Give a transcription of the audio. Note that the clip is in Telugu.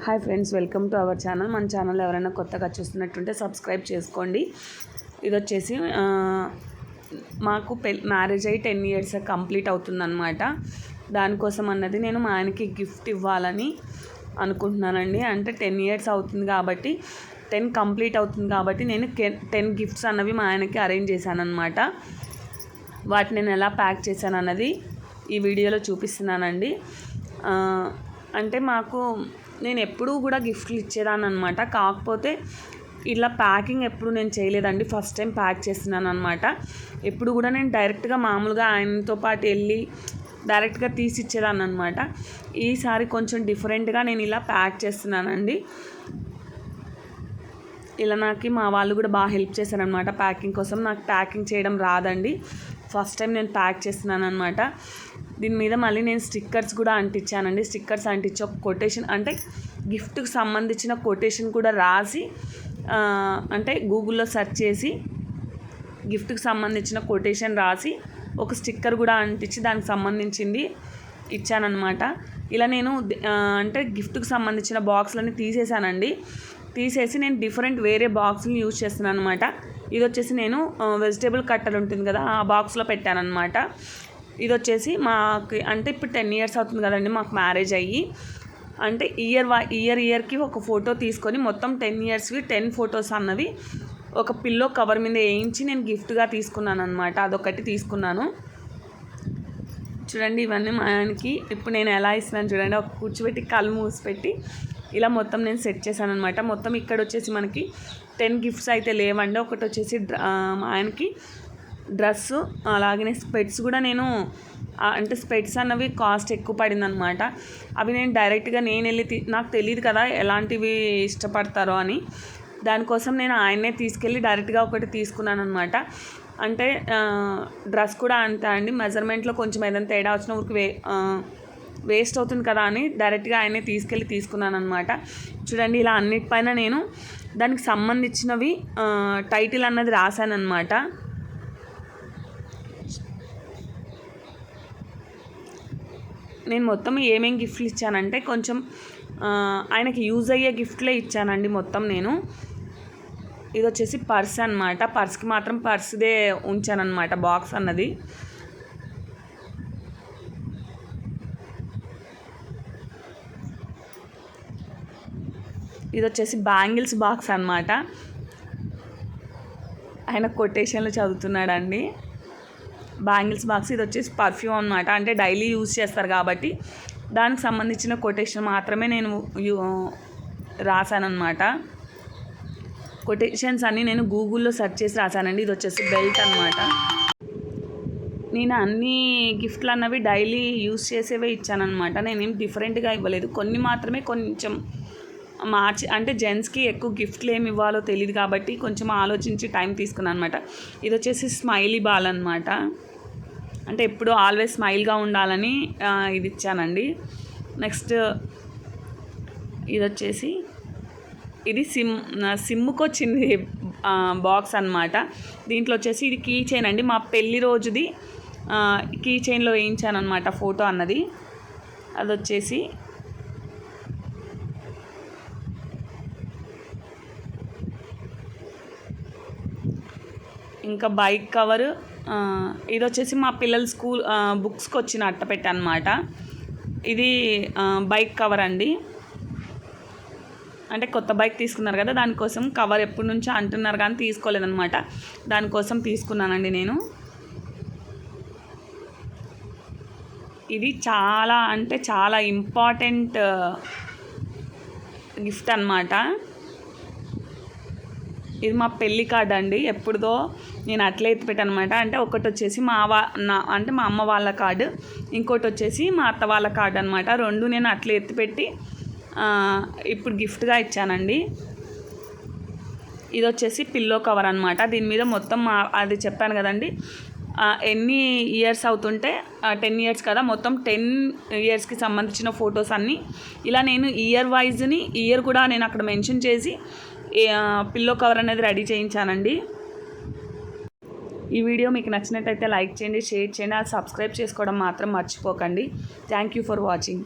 Hi friends, welcome to our channel. మన ఛానల్ ఎవరైనా కొత్తగా చూస్తున్నట్టుంటే సబ్స్క్రైబ్ చేసుకోండి. ఇది వచ్చేసి మాకు మ్యారేజ్ అయ్యి 10 years కంప్లీట్ అవుతుందన్నమాట. దానికోసం అన్నది నేను మా ఆయనకి గిఫ్ట్ ఇవ్వాలని అనుకుంటున్నానండి. అంటే 10 years అవుతుంది కాబట్టి 10 కంప్లీట్ అవుతుంది కాబట్టి నేను 10 గిఫ్ట్స్ అన్నవి మా ఆయనకి అరేంజ్ చేశాను అనమాట. వాటిని నేను ఎలా ప్యాక్ చేశాను అన్నది ఈ వీడియోలో చూపిస్తున్నానండి. అంటే నేను ఎప్పుడూ కూడా గిఫ్ట్లు ఇచ్చేదాన్ని అనమాట. కాకపోతే ఇలా ప్యాకింగ్ ఎప్పుడు నేను చేయలేదండి. ఫస్ట్ టైం ప్యాక్ చేస్తున్నాను అనమాట. ఎప్పుడు కూడా నేను డైరెక్ట్గా మామూలుగా ఆయనతో పాటు వెళ్ళి డైరెక్ట్గా తీసి ఇచ్చేదాన్ని అనమాట. ఈసారి కొంచెం డిఫరెంట్గా నేను ఇలా ప్యాక్ చేస్తున్నానండి. ఇలా నాకు మా వాళ్ళు కూడా బాగా హెల్ప్ చేశారనమాట ప్యాకింగ్ కోసం. నాకు ప్యాకింగ్ చేయడం రాదండి. ఫస్ట్ టైం నేను ప్యాక్ చేస్తున్నాను అనమాట. దీని మీద మళ్ళీ నేను స్టిక్కర్స్ కూడా అంటించానండి. స్టిక్కర్స్ అంటించి ఒక కొటేషన్, అంటే గిఫ్ట్కి సంబంధించిన కొటేషన్ కూడా రాసి, అంటే గూగుల్లో సెర్చ్ చేసి గిఫ్ట్కి సంబంధించిన కొటేషన్ రాసి ఒక స్టిక్కర్ కూడా అంటించి దానికి సంబంధించింది ఇచ్చానమాట. ఇలా నేను అంటే గిఫ్ట్కి సంబంధించిన బాక్స్లన్నీ తీసేసి నేను వేరే బాక్స్ని యూజ్ చేస్తున్నాను అనమాట. ఇది వచ్చేసి నేను వెజిటేబుల్ కట్టర్ ఉంటుంది కదా, ఆ బాక్స్లో పెట్టానమాట. ఇది వచ్చేసి మాకు అంటే ఇప్పుడు 10 years అవుతుంది కదండి మాకు మ్యారేజ్ అయ్యి. అంటే ఇయర్కి ఒక ఫోటో తీసుకొని మొత్తం 10 yearsవి 10 photos అన్నవి ఒక పిల్లో కవర్ మీద వేయించి నేను గిఫ్ట్గా తీసుకున్నాను అనమాట. అదొకటి తీసుకున్నాను. చూడండి, ఇవన్నీ మా ఆయనకి ఇప్పుడు నేను ఎలా ఇస్తున్నాను చూడండి. ఒక కూర్చోబెట్టి కళ్ళు మూసిపెట్టి ఇలా మొత్తం నేను సెట్ చేశాను అనమాట. మొత్తం ఇక్కడ వచ్చేసి మనకి 10 గిఫ్ట్స్ అయితే లేవండి. ఒకటి వచ్చేసి మా ఆయనకి డ్రెస్సు, అలాగే స్పెట్స్ కూడా నేను అంటే స్పెట్స్ అన్నవి కాస్ట్ ఎక్కువ పడింది అనమాట. అవి నేను డైరెక్ట్గా వెళ్ళి నాకు తెలియదు కదా ఎలాంటివి ఇష్టపడతారో అని. దానికోసం నేను ఆయన్నే తీసుకెళ్ళి డైరెక్ట్గా ఒకటి తీసుకున్నాను అనమాట. అంటే డ్రెస్ కూడా అంతే అండి, మెజర్మెంట్లో కొంచెం ఏదైనా తేడా వచ్చిన ఊరికి వేస్ట్ అవుతుంది కదా అని డైరెక్ట్గా ఆయనే తీసుకున్నాను అనమాట. చూడండి, ఇలా అన్నిటిపైన నేను దానికి సంబంధించినవి టైటిల్ అన్నది రాశాను అనమాట. నేను మొత్తం ఏమేమి గిఫ్ట్లు ఇచ్చానంటే కొంచెం ఆయనకి యూజ్ అయ్యే గిఫ్ట్లే ఇచ్చానండి మొత్తం నేను. ఇది వచ్చేసి పర్స్ అనమాట. పర్స్కి మాత్రం పర్స్దే ఉంచానన్నమాట బాక్స్ అన్నది. ఇది వచ్చేసి బ్యాంగిల్స్ బాక్స్ అనమాట. ఆయన కొటేషన్లు చదువుతున్నాడండి. Bangles box. ఇది వచ్చేసి పర్ఫ్యూమ్ అనమాట. అంటే డైలీ యూజ్ చేస్తారు కాబట్టి దానికి సంబంధించిన కొటేషన్ మాత్రమే నేను రాశానమాట. కొటేషన్స్ అన్నీ నేను గూగుల్లో సెర్చ్ చేసి రాశానండి. ఇది వచ్చేసి బెల్ట్ అనమాట. నేను అన్ని గిఫ్ట్లు అన్నవి డైలీ యూజ్ చేసేవే ఇచ్చానమాట. నేనేం డిఫరెంట్గా ఇవ్వలేదు. కొన్ని మాత్రమే కొంచెం మార్చి, అంటే జెంట్స్కి ఎక్కువ గిఫ్ట్లు ఏమి ఇవ్వాలో తెలియదు కాబట్టి కొంచెం ఆలోచించి టైం తీసుకున్నాను అనమాట. ఇది వచ్చేసి స్మైలీ బాల్ అనమాట. అంటే ఎప్పుడు ఆల్వేస్ స్మైల్గా ఉండాలని ఇది ఇచ్చానండి. నెక్స్ట్ ఇది వచ్చేసి ఇది సిమ్కి వచ్చింది బాక్స్ అనమాట. దీంట్లో వచ్చేసి ఇది కీ చైన్ అండి. మా పెళ్ళి రోజుది కీ చైన్లో వేయించాను అనమాట ఫోటో అన్నది. అది వచ్చేసి ఇంకా బైక్ కవరు. ఇది వచ్చేసి మా పిల్లల స్కూల్ బుక్స్కి వచ్చిన అట్టపెట్ట అనమాట. ఇది బైక్ కవర్ అండి. అంటే కొత్త బైక్ తీసుకున్నారు కదా, దానికోసం కవర్ ఎప్పటి నుంచో అంటున్నారు కానీ తీసుకోలేదన్నమాట. దానికోసం తీసుకున్నానండి నేను. ఇది చాలా అంటే చాలా ఇంపార్టెంట్ గిఫ్ట్ అనమాట. ఇది మా పెళ్ళి కార్డ్ అండి. ఎప్పుడుదో నేను అట్లే ఎత్తిపెట్టాను అనమాట. అంటే ఒకటి వచ్చేసి అంటే మా అమ్మ వాళ్ళ కార్డు, ఇంకోటి వచ్చేసి మా అత్త వాళ్ళ కార్డు అనమాట. రెండు నేను అట్లే ఎత్తిపెట్టి ఇప్పుడు గిఫ్ట్గా ఇచ్చానండి. ఇది వచ్చేసి పిల్లో కవర్ అనమాట. దీని మీద మొత్తం అది చెప్పాను కదండి, ఎన్ని ఇయర్స్ అవుతుంటే 10 years కదా, మొత్తం 10 yearsకి సంబంధించిన ఫొటోస్ అన్నీ ఇలా నేను ఇయర్ కూడా నేను అక్కడ మెన్షన్ చేసి పిల్లో కవర్ అనేది రెడీ చేయించానండి. ఈ వీడియో మీకు నచ్చినట్టయితే లైక్ చేయండి, షేర్ చేయండి, సబ్స్క్రైబ్ చేసుకోవడం మాత్రం మర్చిపోకండి. Thank you for watching.